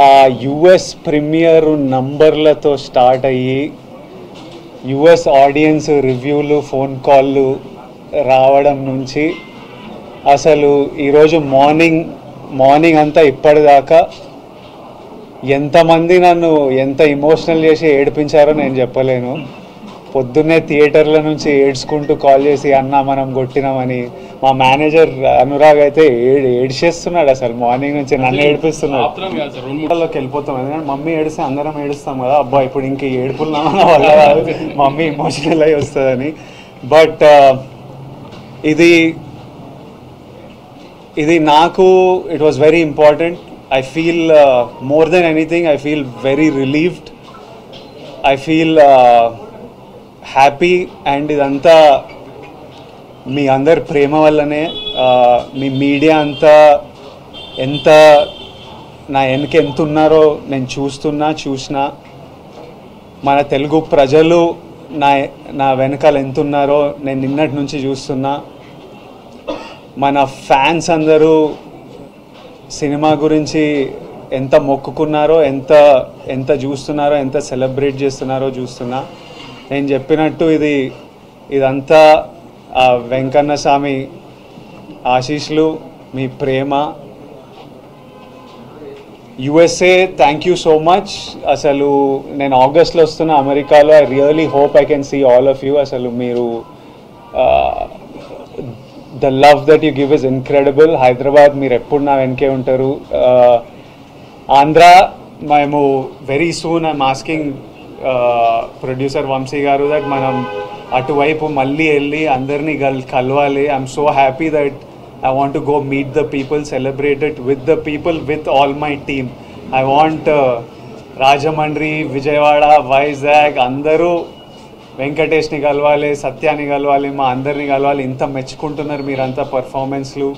ఆ US premier నంబర్లతో start అయ్యి US audience రివ్యూలు ఫోన్ కాళ్ళు రావడం నుంచి అసలు ఈరోజు మార్నింగ్ అంతా ఇప్పటిదాకా ఎంతమంది నన్ను ఎంత ఇమోషనల్ చేసి ఏడిపించారో నేను చెప్పలేను. పొద్దున్నే థియేటర్ల నుంచి ఏడ్చుకుంటూ కాల్ చేసి అన్న మనం కొట్టినామని మా మేనేజర్ అనురాగ్ అయితే ఏడ్చేస్తున్నాడు. అసలు మార్నింగ్ నుంచి నన్ను ఏడిపిస్తున్నాడు. వెళ్ళిపోతాం ఎందుకంటే మమ్మీ ఏడిస్తే అందరం ఏడుస్తాం కదా, అబ్బా ఇప్పుడు ఇంక ఏడుపులున్నామా వల్ల కాదు, మమ్మీ ఇమోషనల్ అయి వస్తుందని. బట్ ఇది నాకు it was very important. I feel more than anything, I feel very relieved. I feel happy and ఇదంతా మీ అందరి ప్రేమ వల్లనే. మీ మీడియా అంతా ఎంత నా వెనక ఎంత ఉన్నారో నేను చూసిన మన తెలుగు ప్రజలు నా వెనకాల ఎంత ఉన్నారో నేను నిన్నటి నుంచి చూస్తున్నా. మన ఫ్యాన్స్ అందరూ సినిమా గురించి ఎంత మొక్కుకున్నారో ఎంత చూస్తున్నారో ఎంత సెలబ్రేట్ చేస్తున్నారో చూస్తున్నా. నేను చెప్పినట్టు ఇదంతా వెంకన్న స్వామి ఆశీస్సులు, మీ ప్రేమ. USA thank you so much. అసలు నేను ఆగస్ట్లో వస్తున్నా అమెరికాలో. I really hope I can see all of you. అసలు మీరు the love that you give is incredible. Hyderabad మీరు ఎప్పుడు నా వెనకే ఉంటారు. ఆంధ్ర మేము very soon I'm asking producer Vamshi garu that మనం అటువైపు మళ్ళీ వెళ్ళి అందరినీ కలవాలి. I'm so happy that I want to go meet the people, celebrate it with the people, with all my team. I want Rajahmundry, Vijayawada, Vizag అందరూ వెంకటేష్ని కలవాలి, సత్యాన్ని కలవాలి, మా అందరినీ కలవాలి. ఇంత మెచ్చుకుంటున్నారు మీరంతా పర్ఫార్మెన్స్లు.